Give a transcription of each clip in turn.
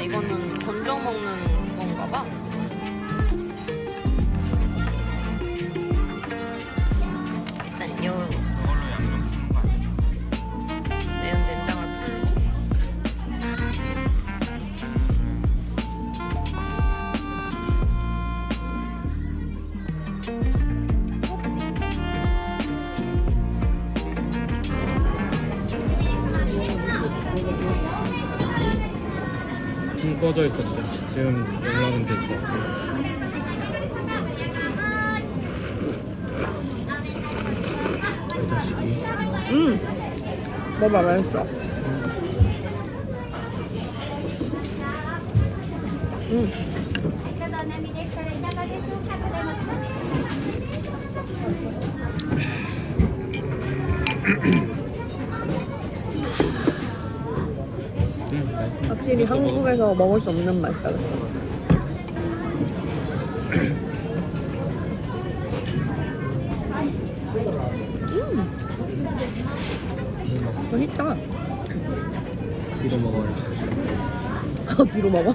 이거는 건져 먹는 건가 봐. 일단 요 이걸로 양념 푸는 거 아니야? 매운 된장을 풀고 불 꺼져 있었는데 지금 연락은 될 것 같아. 이 자식이. 먹어봐, 맛있어. 확실히 한국에서 먹을 수 없는 맛이다, 그치? 맛있다. 이거 먹어요. 비로 먹어?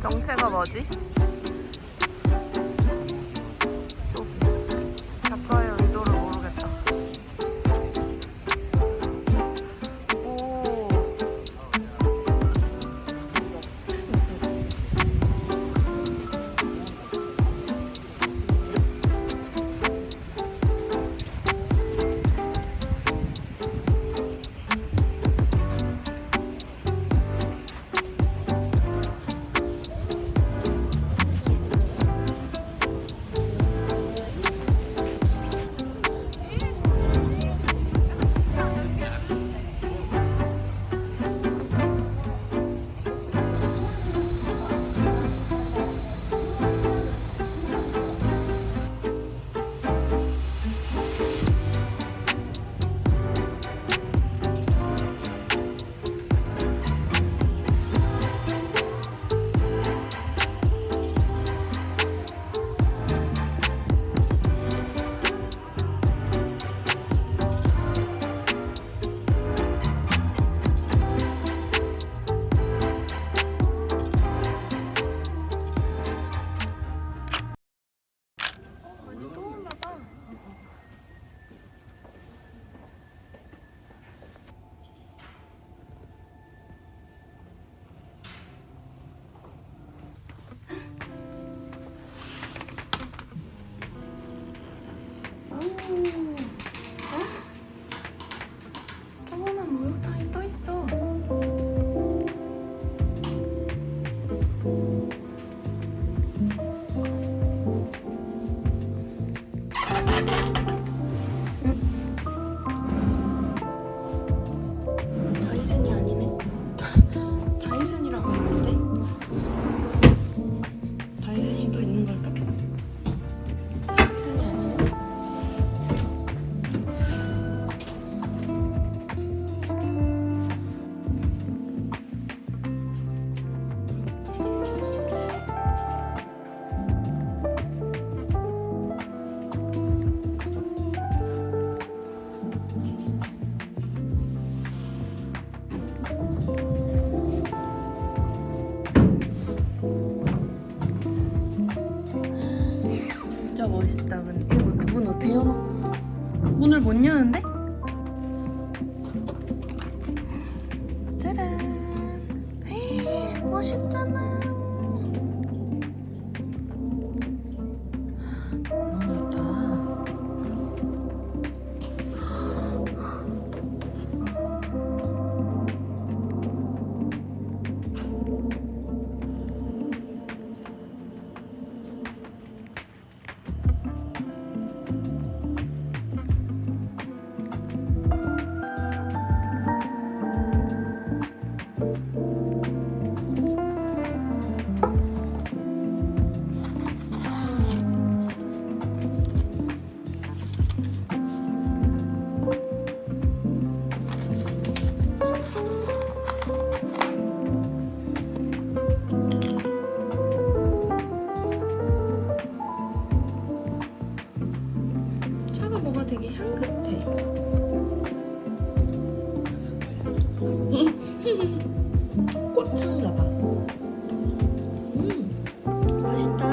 정체가 뭐지? 작가의 의도를 문은 어떻게 열어? 문을 못 여는데? 짜란. 헤이, 멋있잖아요. 너무 좋다. 차가 뭐가 되게 향긋해. 꽃차인가 봐. 맛있다.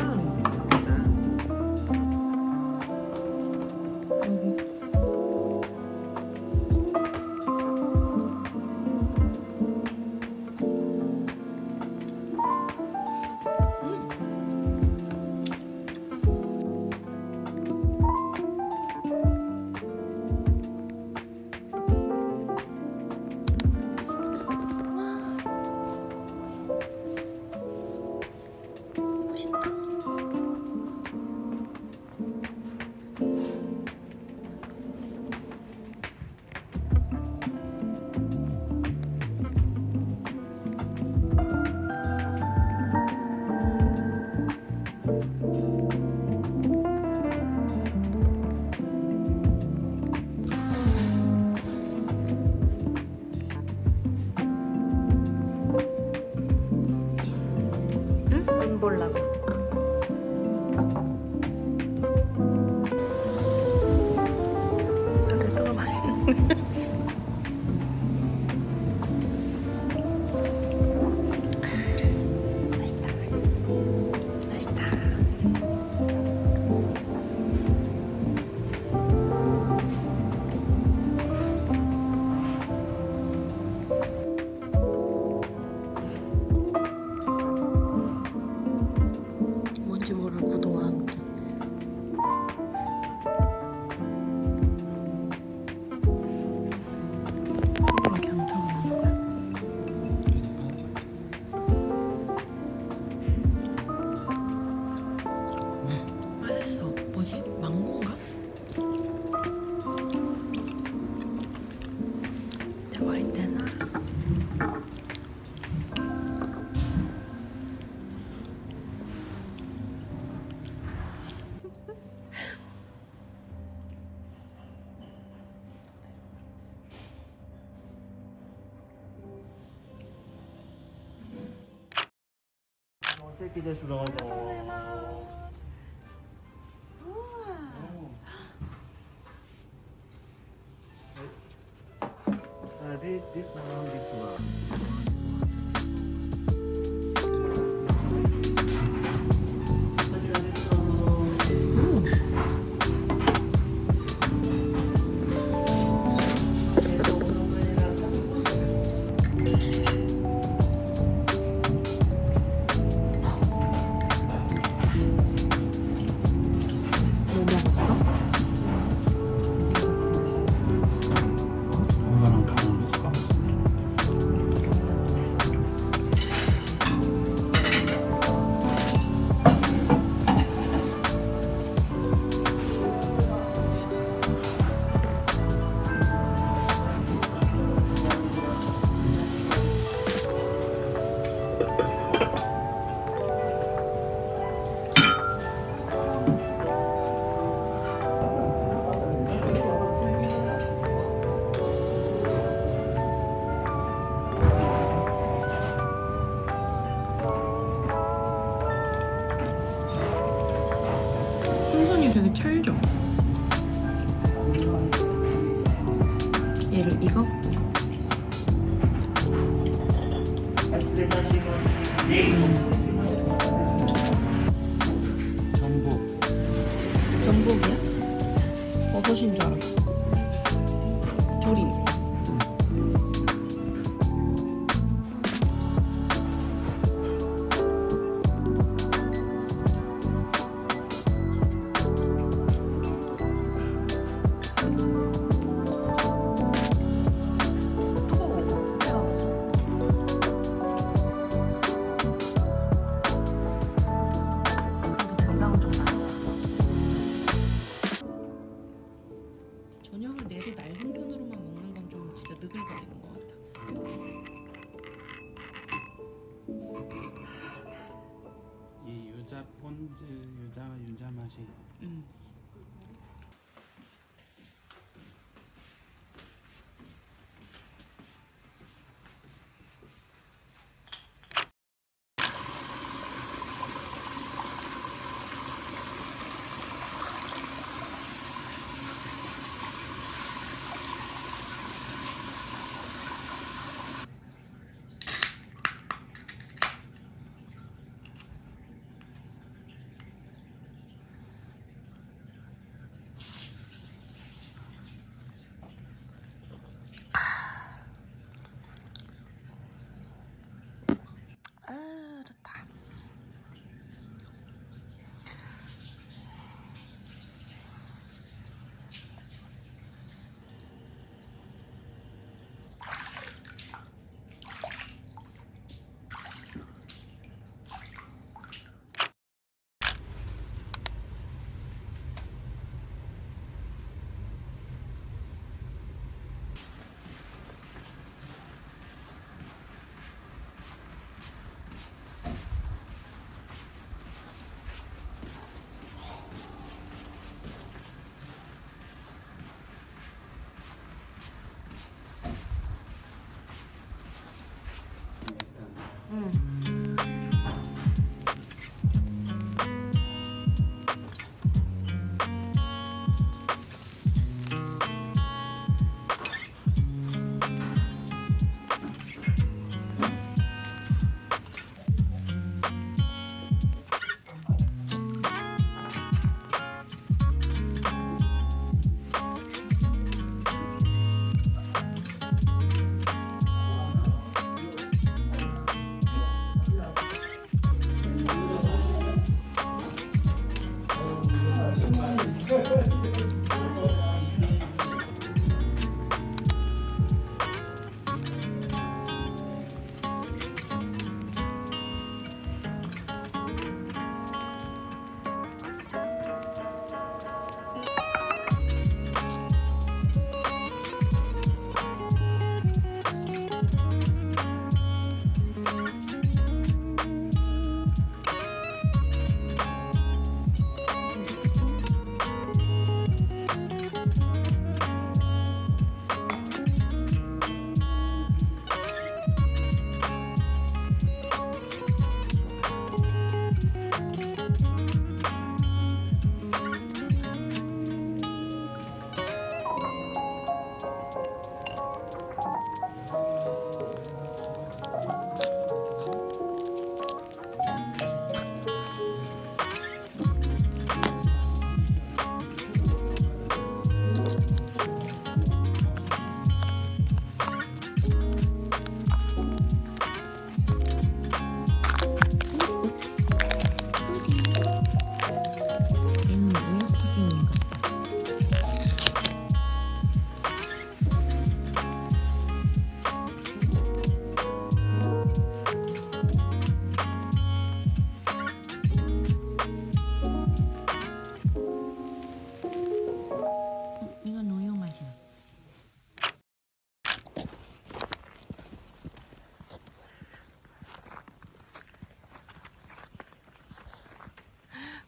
맛있다. 응? 안 볼라고. 그래도 맛있는데. 맛있다. 맛있다. 뭔지 모를 구도와 함께. 이렇게 안 타고 나는 거야? 맛있어. 뭐지? 망고인가? 내 와인 되나?席ですどうぞ。 This one, this one. こちらですどうぞ。お名前が佐藤さんです。 뭐 먹었어? 엄마랑 가는 걸까? 생선이 되게 찰져. 얘를 이거? 失礼いたします。 전복. 전복이야? 버섯인 줄 알았어. 조림. 뜨거워. 해가 나서. 그래도 된장은 좀 나아. 저녁을 내도 날 생선으로만 먹는 건 좀 진짜 느글거리는 것 같아. 이 유자 본즈 유자 맛이 음. 아, 좋다.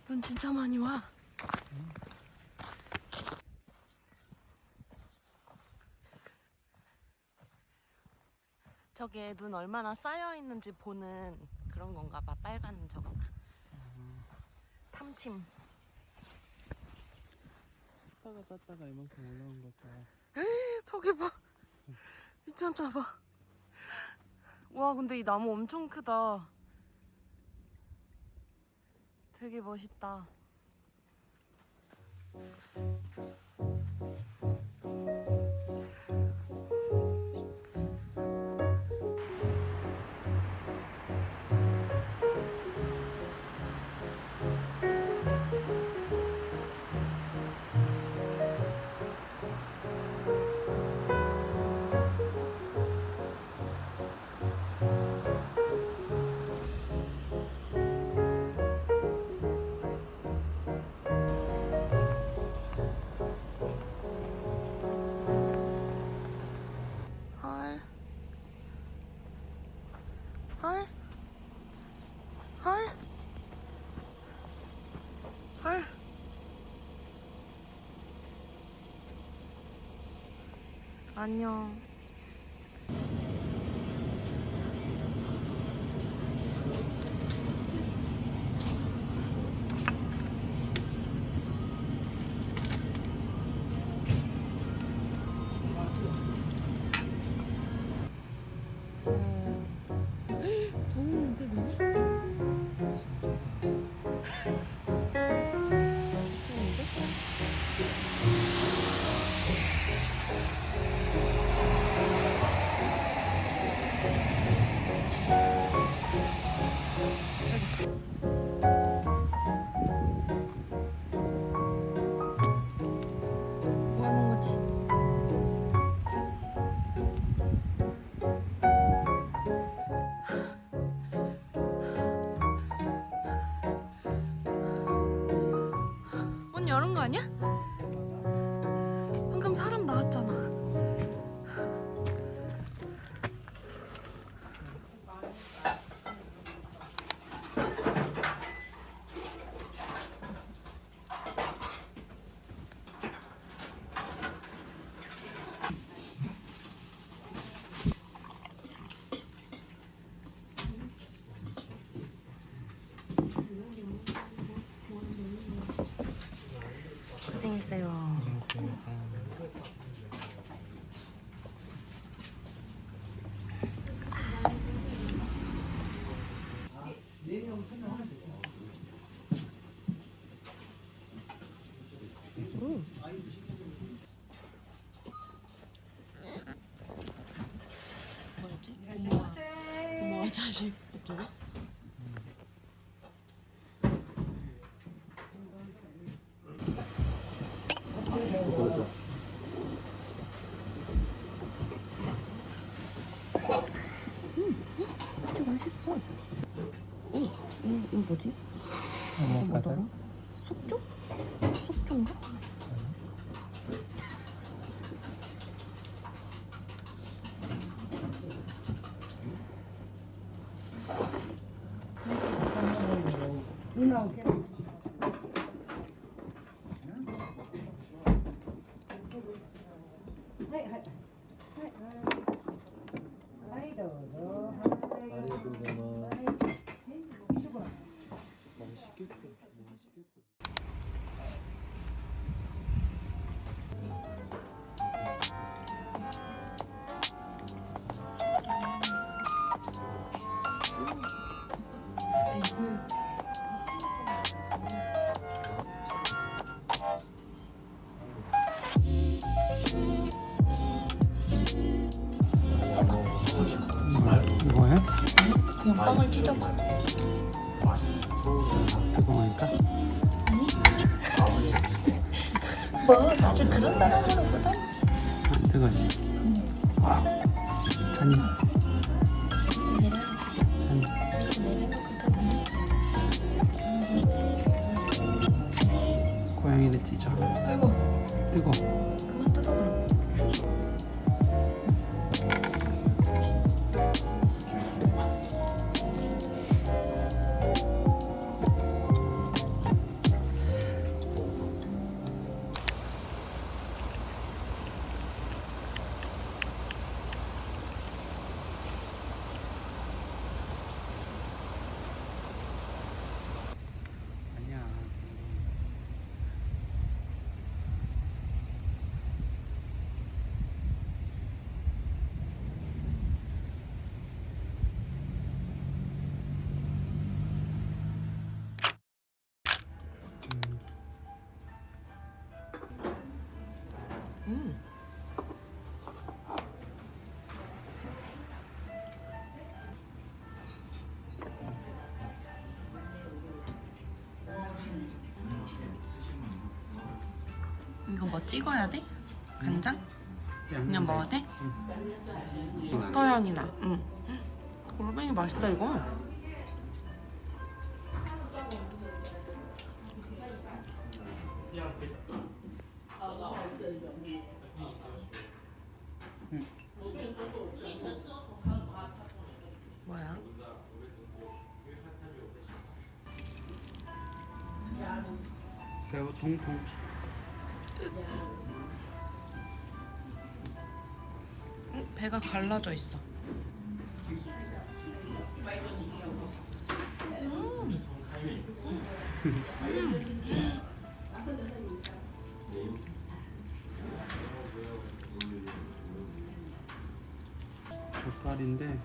눈 진짜 많이 와. 저게 눈 얼마나 쌓여 있는지 보는 그런 건가 봐. 빨간 저거가. 탐침. 쌌다가 이만큼 올라온 것도. 저기 봐. 미쳤나 봐. 와, 근데 이 나무 엄청 크다. 되게 멋있다. 안녕. 더운데 너무 뭐 하는 거지? 문 열은 거 아니야? 방금 사람 나왔잖아. 고생했어요. 뭐였지? 부모와 자식 어쩌고? 진짜 맛있어. 이거 뭐지? 이거 뭐더라? 숙주? 숙주인가? 이거 해? 그냥 빵을 찢어봐. 뜨거우니까? 뭐 나를 그런 사람으로 보다. 안 뜨거워지. 찬이. 내려. 찬이. 내려놓고 더 내려. 고양이를 찢어. 아이고 뜨거. 그만 뜯어버려. 아니야. 이거 뭐 찍어야 돼? 간장? 그냥 먹어도 돼? 응. 더 향이 나. 응. 골뱅이 맛있다 이거. 뭐야? 새우 통통. 배가 갈라져 있어. 젓갈인데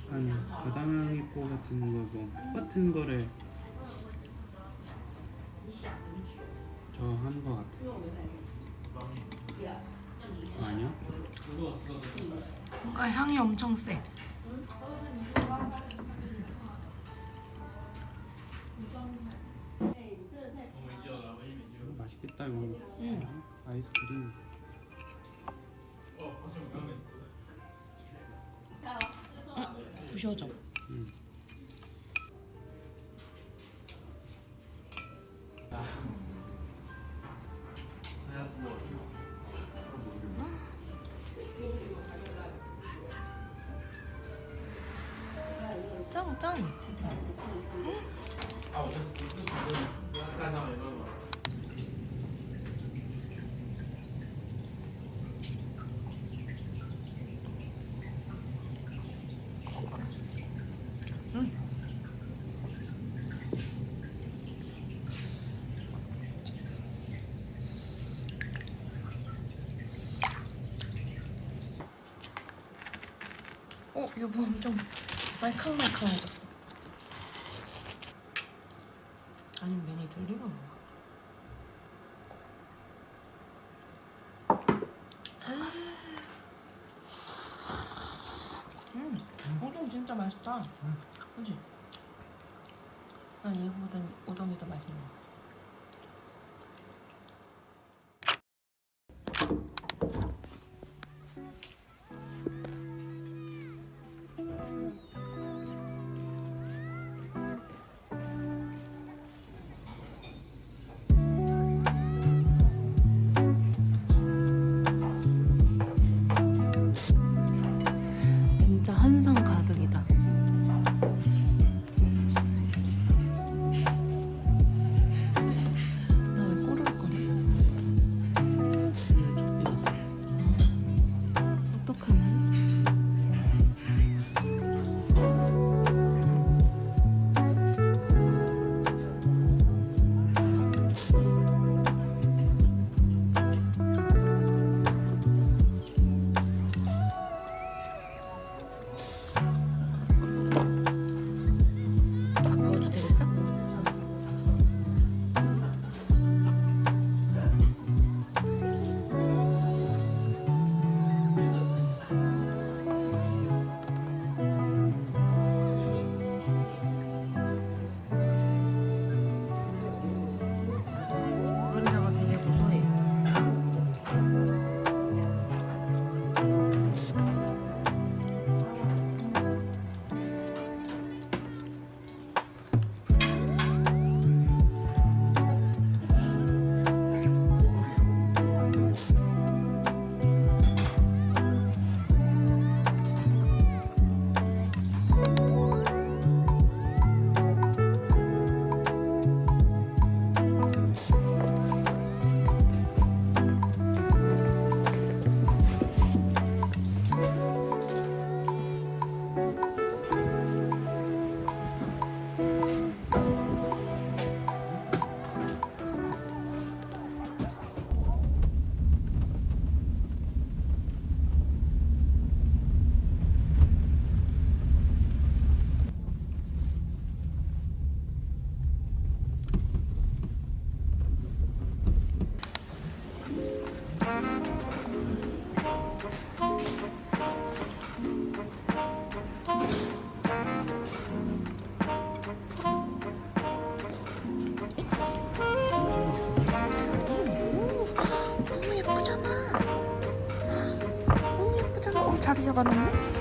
약간 바다명이포 같은 거 뭐 똑같은 거를 저 하는 거 같아. 아니야? 뭔가 향이 엄청 세. 맛있겠다 이거. 아이스크림. 부셔져. 짱 짱. 여보 엄청 말캉말캉해졌어. 아니면 면이 들리나? 우동 진짜 맛있다. 그치? 난 이거보단 우동이 더 맛있네. 진짜 한상 가득이다. 나 왜 꼬르륵거려? 어떡하냐? 먹어도 되겠어? 노른자가 되게 고소해. 너무 예쁘잖아. 너무 예쁘잖아. 자리 잡아놨네.